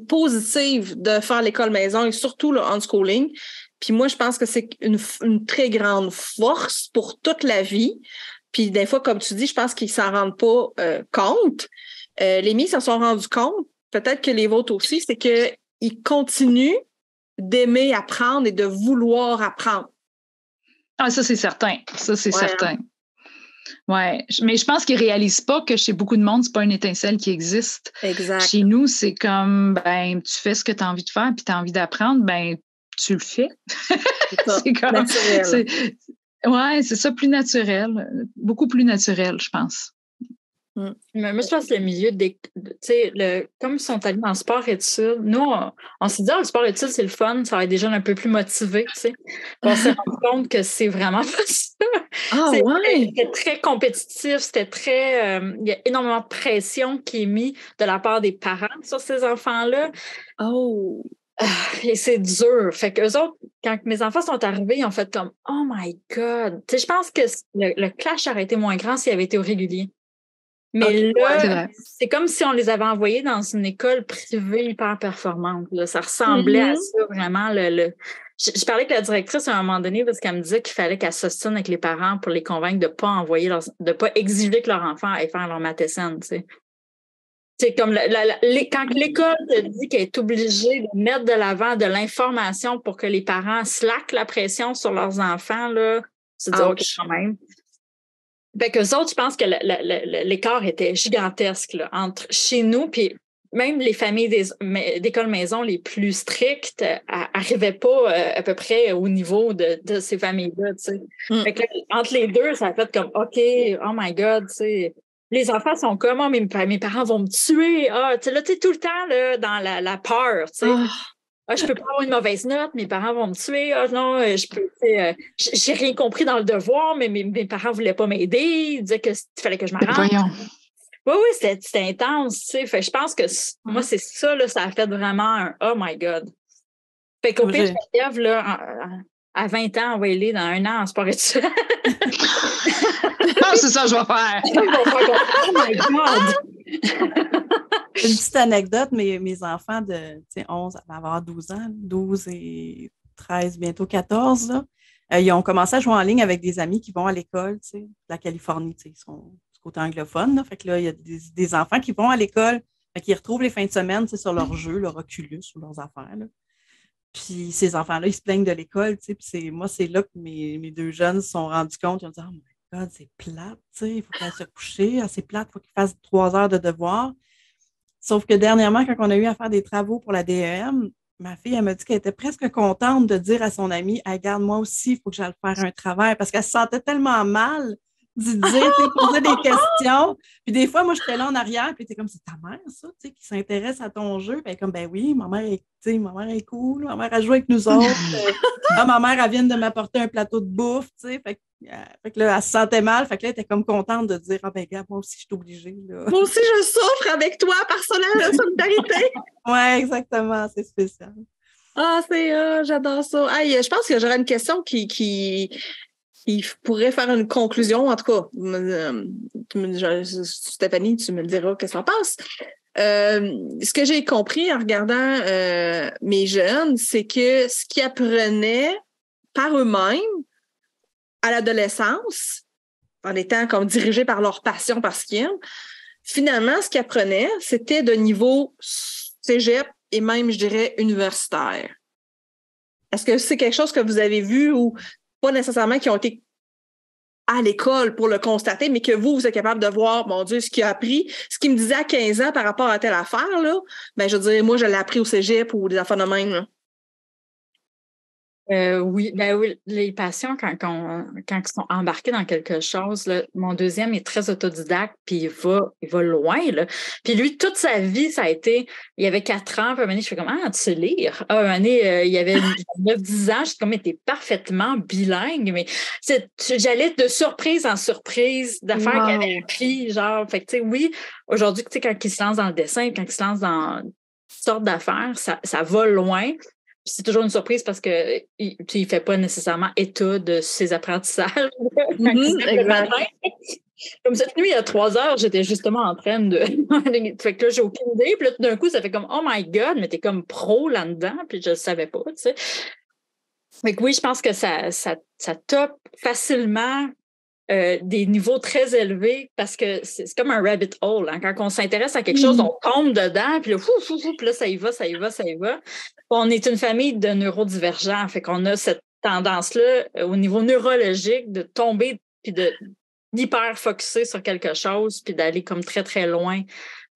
[SPEAKER 3] positives de faire l'école maison et surtout le unschooling, puis moi, je pense que c'est une très grande force pour toute la vie. Puis des fois, comme tu dis, je pense qu'ils ne s'en rendent pas compte. Les miens s'en sont rendus compte, peut-être que les vôtres aussi, c'est qu'ils continuent d'aimer apprendre et de vouloir apprendre.
[SPEAKER 5] Ah, ça, c'est certain. Ça, c'est certain. Oui, mais je pense qu'ils ne réalisent pas que chez beaucoup de monde, ce n'est pas une étincelle qui existe.
[SPEAKER 3] Exact.
[SPEAKER 5] Chez nous, c'est comme, tu fais ce que tu as envie de faire, puis tu as envie d'apprendre, tu le fais.
[SPEAKER 3] C'est comme naturel.
[SPEAKER 5] Oui, c'est ça, plus naturel. Beaucoup plus naturel, je pense.
[SPEAKER 4] Moi, je pense que le milieu comme ils sont allés dans le sport-études, nous, on s'est dit, le sport-études, c'est le fun, ça va être des jeunes un peu plus motivés, tu sais. On s'est rendu compte que c'est vraiment pas ça. C'était très compétitif, c'était très... il y a énormément de pression qui est mise de la part des parents sur ces enfants-là.
[SPEAKER 3] Oh!
[SPEAKER 4] Et c'est dur. Fait qu'eux autres, quand mes enfants sont arrivés, ils ont fait comme « Oh my God! » Tu sais, je pense que le clash aurait été moins grand s'il avait été au régulier. Mais là, c'est comme si on les avait envoyés dans une école privée hyper performante. Là. Ça ressemblait à ça, vraiment. Je parlais avec la directrice à un moment donné parce qu'elle me disait qu'il fallait qu'elle s'ostine avec les parents pour les convaincre de ne pas exiger que leur enfant aille faire leur maths-SN, tu sais. C'est comme quand l'école te dit qu'elle est obligée de mettre de l'avant de l'information pour que les parents slackent la pression sur leurs enfants, là, c'est dire OK quand même. Fait qu'eux autres, je pense que l'écart était gigantesque là, entre chez nous, puis même les familles d'école maison les plus strictes n'arrivaient pas à peu près au niveau de ces familles-là. Tu sais. Fait que là, entre les deux, ça a fait comme OK, oh my God, tu sais. Les enfants sont comme oh, mes parents vont me tuer. Tu sais, là, tu es tout le temps là, dans la peur. Tu sais. Je peux pas avoir une mauvaise note, mes parents vont me tuer. Non, j'ai rien compris dans le devoir, mais mes parents voulaient pas m'aider. Ils disaient qu'il fallait que je m'arrange. Oui, c'était intense, tu sais. Fait je pense que moi, c'est ça, là, ça a fait vraiment un oh my God. Fait qu'au pire, Geneviève, là, à 20 ans, envoyez-les dans 1 an en sport-études.
[SPEAKER 5] C'est ça que je vais faire.
[SPEAKER 4] Oh my God!
[SPEAKER 2] Une petite anecdote, mes enfants de 11 à avoir 12 ans, 12 et 13, bientôt 14, là, ils ont commencé à jouer en ligne avec des amis qui vont à l'école, de la Californie, ils sont du côté anglophone. Là, fait que là, il y a des enfants qui vont à l'école, qui retrouvent les fins de semaine sur leur jeu, leur Oculus ou leurs affaires. Là. Puis ces enfants-là, ils se plaignent de l'école, puis moi, c'est là que mes 2 jeunes se sont rendus compte, ils ont dit « Oh my God, c'est plate, il faut qu'elle se coucher, c'est plate, il faut qu'ils fassent 3 heures de devoir. » Sauf que dernièrement, quand on a eu à faire des travaux pour la DEM, ma fille, elle m'a dit qu'elle était presque contente de dire à son amie, hey, regarde, moi aussi, il faut que j'aille faire un travail parce qu'elle se sentait tellement mal d'y dire, poser des questions. Puis des fois, moi, j'étais là en arrière, puis t'es comme, c'est ta mère, ça, qui s'intéresse à ton jeu. Puis elle est comme, ben oui, ma mère est cool, ma mère a joué avec nous autres. Ma mère, elle vient de m'apporter un plateau de bouffe, tu sais. Fait que là, elle se sentait mal. Fait que là, elle était comme contente de dire, ah ben gars, moi aussi, je suis obligée. Là.
[SPEAKER 3] Moi aussi, je souffre avec toi, personnel de solidarité.
[SPEAKER 2] Oui, exactement, c'est spécial.
[SPEAKER 3] J'adore ça. Hey, je pense que j'aurais une question qui pourrait faire une conclusion. En tout cas, Stéphanie, tu me le diras qu'est-ce que t'en penses. Ce que j'ai compris en regardant mes jeunes, c'est que ce qu'ils apprenaient par eux-mêmes à l'adolescence, en étant comme dirigés par leur passion, par ce qu'ils aiment, finalement, ce qu'ils apprenaient, c'était de niveau cégep et même, je dirais, universitaire. Est-ce que c'est quelque chose que vous avez vu ou pas nécessairement qui ont été à l'école pour le constater, mais que vous êtes capable de voir, mon Dieu, ce qu'il a appris, ce qu'il me disait à 15 ans par rapport à telle affaire, là, ben, je veux dire, moi, je l'ai appris au cégep ou des affaires de même, là.
[SPEAKER 4] Oui, les patients, quand ils sont embarqués dans quelque chose, là, mon deuxième est très autodidacte, puis il va loin. Là. Puis lui, toute sa vie, ça a été, il avait 4 ans, puis un année, je fais comme, tu sais lire? Un année, il avait 9-10 ans, je suis comme, mais t'es parfaitement bilingue, mais j'allais de surprise en surprise d'affaires qu'il avait appris, genre, fait que tu sais, oui, aujourd'hui, tu sais, quand il se lance dans le dessin, quand il se lance dans toutes sortes d'affaires, ça va loin. C'est toujours une surprise parce qu'il ne fait pas nécessairement état de ses apprentissages.
[SPEAKER 3] Exact.
[SPEAKER 4] Comme cette nuit, à 3 heures, j'étais justement en train de... fait que là, j'ai aucune idée. Puis là, tout d'un coup, ça fait comme « Oh my God! » Mais t'es comme pro là-dedans. Puis je ne savais pas, tu sais. Fait que oui, je pense que ça top facilement des niveaux très élevés parce que c'est comme un rabbit hole. Hein. Quand on s'intéresse à quelque chose, on tombe dedans, puis là, puis là, ça y va. On est une famille de neurodivergents, fait qu'on a cette tendance-là au niveau neurologique de tomber puis d'hyper focuser sur quelque chose puis d'aller comme très, très loin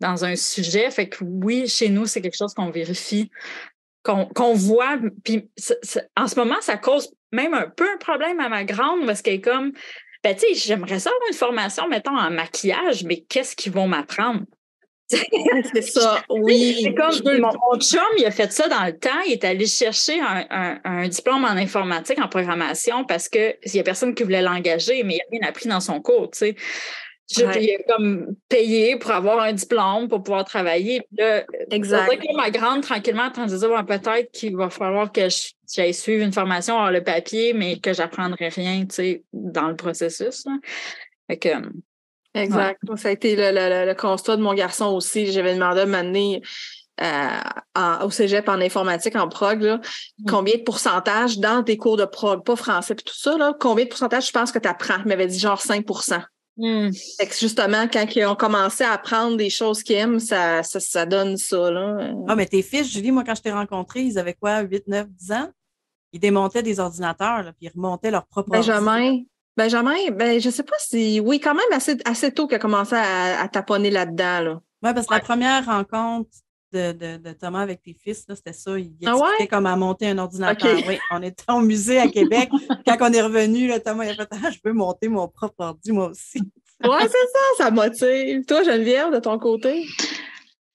[SPEAKER 4] dans un sujet. Fait que oui, chez nous, c'est quelque chose qu'on vérifie, qu'on voit. Puis en ce moment, ça cause même un peu un problème à ma grande parce qu'elle est comme... ben, tu sais, j'aimerais ça avoir une formation, mettons, en maquillage, mais qu'est-ce qu'ils vont m'apprendre?
[SPEAKER 3] C'est ça, oui.
[SPEAKER 4] C'est comme mon chum, il a fait ça dans le temps. Il est allé chercher un diplôme en informatique, en programmation, parce qu'il n'y a personne qui voulait l'engager, mais il n'a rien appris dans son cours, tu sais. Il a comme payé pour avoir un diplôme, pour pouvoir travailler. Puis là,
[SPEAKER 3] exact.
[SPEAKER 4] C'est vrai que ma grande, tranquillement, en train de dire, peut-être qu'il va falloir que j'aille suivre une formation, avoir le papier, mais que j'apprendrai rien, tu sais, dans le processus. Là. Fait que,
[SPEAKER 3] exact. Ouais. Ça a été le constat de mon garçon aussi. J'avais demandé à m'amener au cégep en informatique, en prog, là, combien de pourcentage dans tes cours de prog, pas français puis tout ça, là, combien de pourcentage je pense que tu apprends? Il m'avait dit genre 5%. Fait que justement, quand ils ont commencé à apprendre des choses qu'ils aiment, ça donne ça. Là.
[SPEAKER 2] Ah, mais tes fils, Julie, moi, quand je t'ai rencontré, ils avaient quoi, 8, 9, 10 ans? Ils démontaient des ordinateurs, là, puis ils remontaient leur propre
[SPEAKER 3] Benjamin, je sais pas si... Oui, quand même assez tôt qu'il a commencé à taponner là-dedans. Là.
[SPEAKER 2] Oui, parce que la première rencontre de Thomas avec tes fils, là, c'était ça. Il expliquait comment monter un ordinateur. Okay. Oui, on était au musée à Québec. Quand on est revenu, là, Thomas il a fait « je veux monter mon propre ordi, moi aussi. »
[SPEAKER 3] Oui, c'est ça motive. Toi, Geneviève, de ton côté?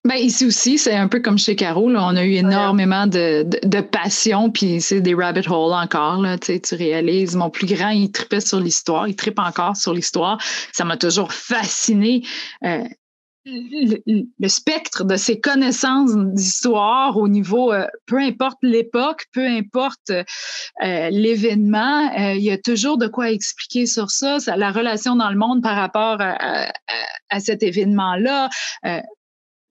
[SPEAKER 5] Ben, ici aussi, c'est un peu comme chez Caro. Là, on a eu énormément de passion, puis c'est des rabbit holes encore. Là, tu réalises, mon plus grand, il tripait sur l'histoire. Il trippe encore sur l'histoire. Ça m'a toujours fasciné. Le spectre de ses connaissances d'histoire au niveau, peu importe l'époque, peu importe l'événement, il y a toujours de quoi expliquer sur ça, la relation dans le monde par rapport à cet événement-là.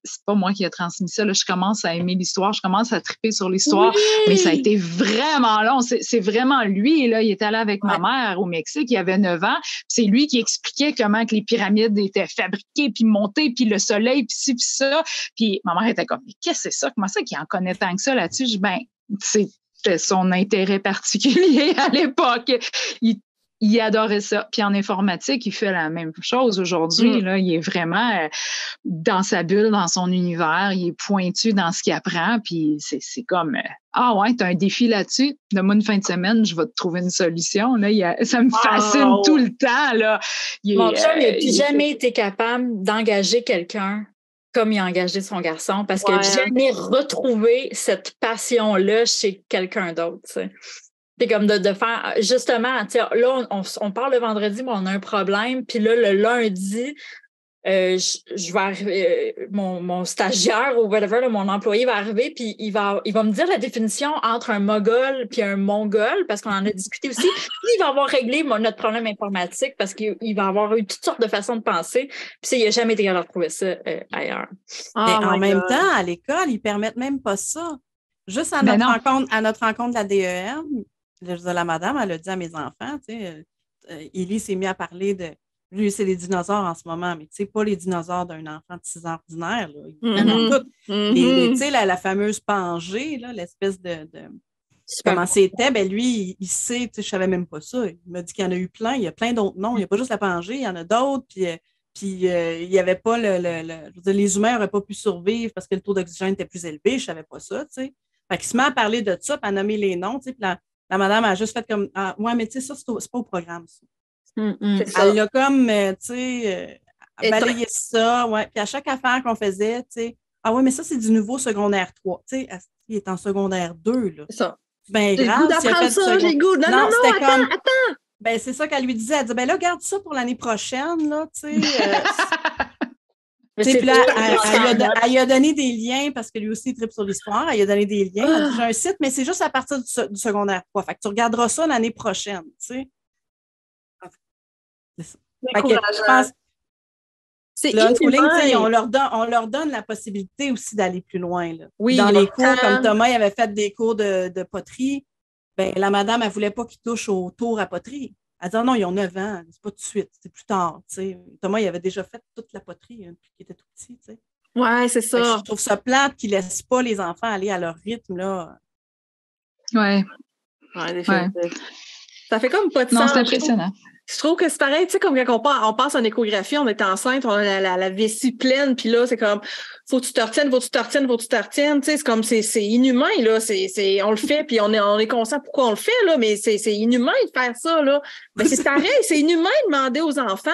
[SPEAKER 5] C'est pas moi qui ai transmis ça. Là, je commence à aimer l'histoire, je commence à triper sur l'histoire, mais ça a été vraiment long. C'est vraiment lui. Là, il est allé avec ma mère au Mexique, il avait 9 ans. C'est lui qui expliquait comment que les pyramides étaient fabriquées, puis montées, puis le soleil, puis ci, puis ça. Puis ma mère était comme, mais qu'est-ce que c'est ça? Comment ça qu'il en connaît tant que ça là-dessus? Je dis, ben, c'était son intérêt particulier à l'époque. Il adorait ça. Puis en informatique, il fait la même chose aujourd'hui. Là, il est vraiment dans sa bulle, dans son univers. Il est pointu dans ce qu'il apprend. Puis c'est comme, ah ouais, t'as un défi là-dessus. Donne-moi une fin de semaine, je vais te trouver une solution. Là, ça me fascine tout le temps. Là.
[SPEAKER 4] Mon chum, il n'a plus jamais été capable d'engager quelqu'un comme il a engagé son garçon parce qu'il n'a jamais retrouvé cette passion-là chez quelqu'un d'autre. T'sais. C'est comme de faire, justement, là, on parle le vendredi, mais on a un problème, puis là, le lundi, je vais arriver, mon stagiaire ou whatever, là, mon employé va arriver, puis il va me dire la définition entre un mogol puis un mongol, parce qu'on en a discuté aussi. Puis il va avoir réglé notre problème informatique, parce qu'il va avoir eu toutes sortes de façons de penser, puis il n'a jamais été capable de retrouver ça ailleurs.
[SPEAKER 2] En même temps, à l'école, ils ne permettent même pas ça. Juste à notre rencontre de la DEM, la madame, elle a dit à mes enfants, tu sais, Élie s'est mis à parler de, lui, c'est les dinosaures en ce moment, mais tu sais, pas les dinosaures d'un enfant de 6 ans ordinaire, là. Tu sais, la fameuse Pangée, là, l'espèce de comment c'était, ben lui, il sait, tu sais, je savais même pas ça. Il m'a dit qu'il y en a eu plein, il y a plein d'autres noms, il n'y a pas juste la Pangée, il y en a d'autres, puis il n'y avait pas je veux dire, les humains n'auraient pas pu survivre parce que le taux d'oxygène était plus élevé, je savais pas ça, tu sais. Fait qu'il se met à parler de ça, puis à nommer les noms, tu sais, puis la madame a juste fait comme, ouais, mais tu sais, ça, c'est pas au programme, ça. Elle a comme, tu sais, balayé ça, ouais. Puis à chaque affaire qu'on faisait, tu sais, ah ouais, mais ça, c'est du nouveau secondaire 3. Tu sais, il est en secondaire 2, là.
[SPEAKER 3] C'est ça.
[SPEAKER 2] Ben, grave.
[SPEAKER 3] J'ai goût d'apprendre ça, j'ai goût. Non, attends.
[SPEAKER 2] Ben, c'est ça qu'elle lui disait. Elle dit, ben là, garde ça pour l'année prochaine, là, tu sais. Puis là, elle a donné des liens parce que lui aussi, il tripe sur l'histoire. Elle a donné des liens. Elle a dit, j'ai un site, mais c'est juste à partir du secondaire 3. Fait que tu regarderas ça l'année prochaine, tu sais. C'est ça. Fait que je pense, on leur donne la possibilité aussi d'aller plus loin. Là.
[SPEAKER 3] Oui,
[SPEAKER 2] dans les cours, comme Thomas, il avait fait des cours de poterie, ben, la madame, elle ne voulait pas qu'il touche au tour à poterie. Elle dit, non, ils ont 9 ans, c'est pas tout de suite, c'est plus tard. T'sais. Thomas, il avait déjà fait toute la poterie depuis qu'il était tout petit. T'sais.
[SPEAKER 3] Ouais, c'est ça.
[SPEAKER 2] Je trouve ça plate qu'ils ne laissent pas les enfants aller à leur rythme. Là.
[SPEAKER 5] Ouais.
[SPEAKER 3] Ouais, définitivement. Ça fait comme pas de sens.
[SPEAKER 5] Non, c'est impressionnant.
[SPEAKER 3] Je trouve que c'est pareil, tu sais, comme quand on passe en échographie, on est enceinte, on a la vessie pleine, puis là, c'est comme, faut que tu te retiennes, tu sais, c'est comme, c'est inhumain, là, on le fait, puis on est conscient pourquoi on le fait, là, mais c'est inhumain de faire ça, là. Ben, c'est pareil, c'est inhumain de demander aux enfants,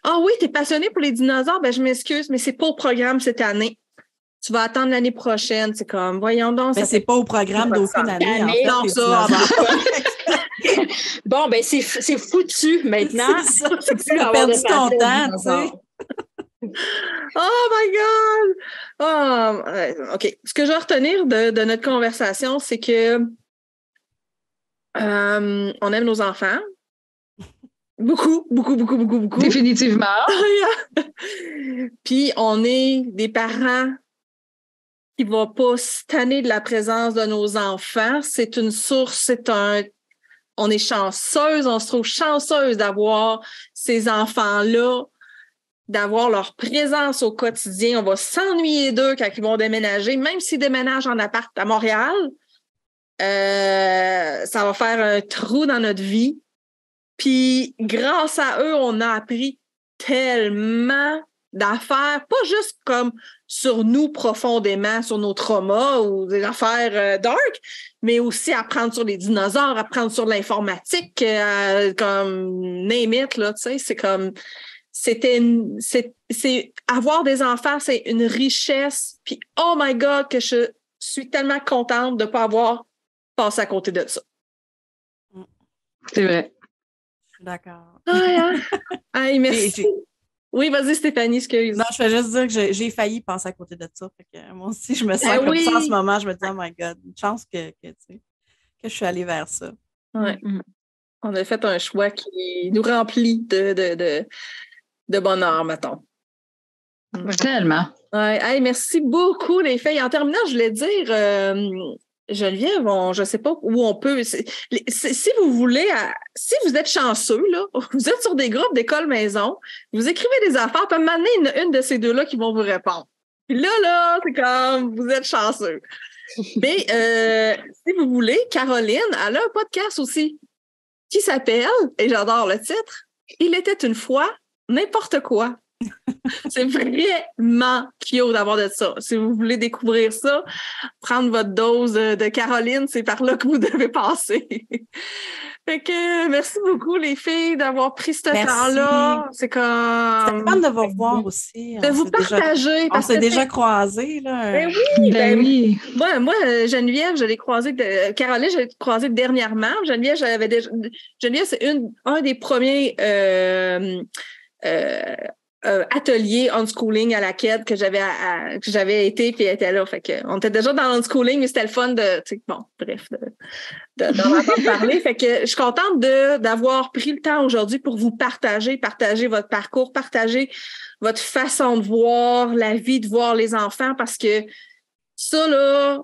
[SPEAKER 3] ah oui, t'es passionné pour les dinosaures, ben, je m'excuse, mais c'est pas au programme cette année. Tu vas attendre l'année prochaine, c'est comme, voyons donc.
[SPEAKER 2] Mais c'est pas au programme d'aucune année, en fait.
[SPEAKER 3] Non, ça,
[SPEAKER 4] bon, ben c'est foutu maintenant.
[SPEAKER 2] C'est tu as perdu ton temps, tu sais.
[SPEAKER 3] Oh my God! OK. Ce que je vais retenir de notre conversation, c'est que on aime nos enfants. Beaucoup.
[SPEAKER 5] Définitivement.
[SPEAKER 3] Puis on est des parents qui ne vont pas se tanner de la présence de nos enfants. C'est une source, on est chanceuse, on se trouve chanceuse d'avoir ces enfants-là, d'avoir leur présence au quotidien. On va s'ennuyer d'eux quand ils vont déménager, même s'ils déménagent en appart à Montréal. Ça va faire un trou dans notre vie. Puis, grâce à eux, on a appris tellement d'affaires, pas juste comme sur nous profondément, sur nos traumas ou des affaires dark, mais aussi apprendre sur les dinosaures, apprendre sur l'informatique, comme name it, là, tu sais, c'est comme, c'est avoir des enfants, c'est une richesse, puis oh my God, que je suis tellement contente de ne pas avoir passé à côté de ça.
[SPEAKER 5] C'est vrai.
[SPEAKER 2] D'accord.
[SPEAKER 3] Hey, merci. Oui, vas-y, Stéphanie, excuse.
[SPEAKER 2] Non, je vais juste dire que j'ai failli passer à côté de ça. Fait que moi aussi, je me sens comme ça en ce moment. Je me dis, oh my God, une chance que je suis allée vers ça.
[SPEAKER 3] Ouais. On a fait un choix qui nous remplit de bonheur, mettons.
[SPEAKER 5] Tellement.
[SPEAKER 3] Ouais. Hey, merci beaucoup, les filles. En terminant, je voulais dire... Geneviève, je ne sais pas où on peut. Si vous voulez, si vous êtes chanceux, là, vous êtes sur des groupes d'école maison, vous écrivez des affaires, puis m'amener une de ces deux-là qui vont vous répondre. Puis là, c'est comme vous êtes chanceux. Mais si vous voulez, Caroline, elle a un podcast aussi qui s'appelle, et j'adore le titre, Il était une fois n'importe quoi. C'est vraiment cute d'avoir de ça. Si vous voulez découvrir ça, prendre votre dose de Caroline, c'est par là que vous devez passer. Fait que merci beaucoup les filles d'avoir pris ce temps-là. C'est comme...
[SPEAKER 2] C'était fun de vous revoir aussi.
[SPEAKER 3] De vous partager.
[SPEAKER 2] On s'est déjà croisés, là.
[SPEAKER 3] Ben oui,
[SPEAKER 5] oui.
[SPEAKER 3] Moi, Geneviève, je l'ai croisée. Caroline, je l'ai croisée dernièrement. Geneviève, c'est un des premiers atelier unschooling à la quête que j'avais été, puis elle était là. Fait que on était déjà dans l'unschooling, mais c'était le fun d'en entendre parler. Fait que je suis contente d'avoir pris le temps aujourd'hui pour vous partager votre parcours, partager votre façon de voir la vie, de voir les enfants, parce que ça, là,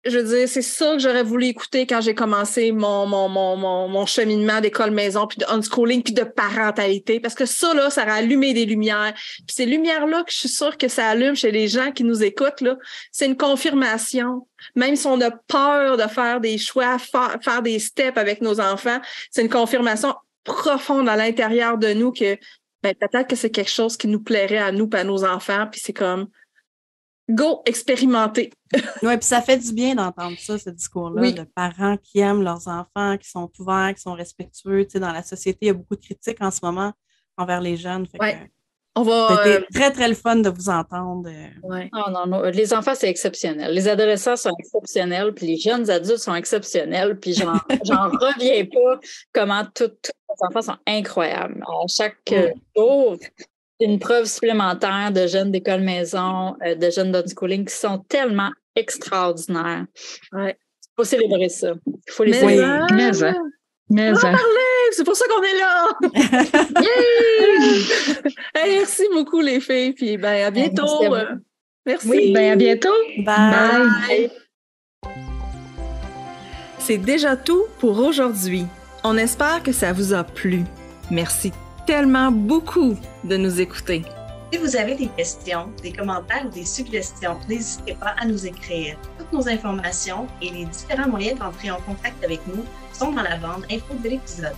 [SPEAKER 3] je veux dire, c'est ça que j'aurais voulu écouter quand j'ai commencé mon cheminement d'école maison, puis de unschooling, puis de parentalité, parce que ça, là, ça a allumé des lumières. Puis ces lumières-là, que je suis sûre que ça allume chez les gens qui nous écoutent, là, c'est une confirmation. Même si on a peur de faire des choix, faire des steps avec nos enfants, c'est une confirmation profonde à l'intérieur de nous que peut-être que c'est quelque chose qui nous plairait à nous et à nos enfants, puis c'est comme go, expérimenter.
[SPEAKER 2] Oui, puis ça fait du bien d'entendre ça, ce discours-là, de parents qui aiment leurs enfants, qui sont ouverts, qui sont respectueux. Tu sais, dans la société, il y a beaucoup de critiques en ce moment envers les jeunes. C'était très, très le fun de vous entendre.
[SPEAKER 4] Ouais. Oh, non. Les enfants, c'est exceptionnel. Les adolescents sont exceptionnels, puis les jeunes adultes sont exceptionnels, puis j'en reviens pas comment tous les enfants sont incroyables. À chaque jour, une preuve supplémentaire de jeunes d'école maison, de jeunes d'unschooling qui sont tellement extraordinaires. Ouais. Il faut célébrer ça. Il faut les célébrer.
[SPEAKER 5] Mais
[SPEAKER 3] on va parler, c'est pour ça qu'on est là. Hey, merci beaucoup les filles, puis à bientôt. Merci.
[SPEAKER 5] Oui, à bientôt.
[SPEAKER 2] Bye.
[SPEAKER 3] C'est déjà tout pour aujourd'hui. On espère que ça vous a plu. Merci tellement beaucoup de nous écouter.
[SPEAKER 2] Si vous avez des questions, des commentaires ou des suggestions, n'hésitez pas à nous écrire. Toutes nos informations et les différents moyens d'entrer en contact avec nous sont dans la bande info de l'épisode.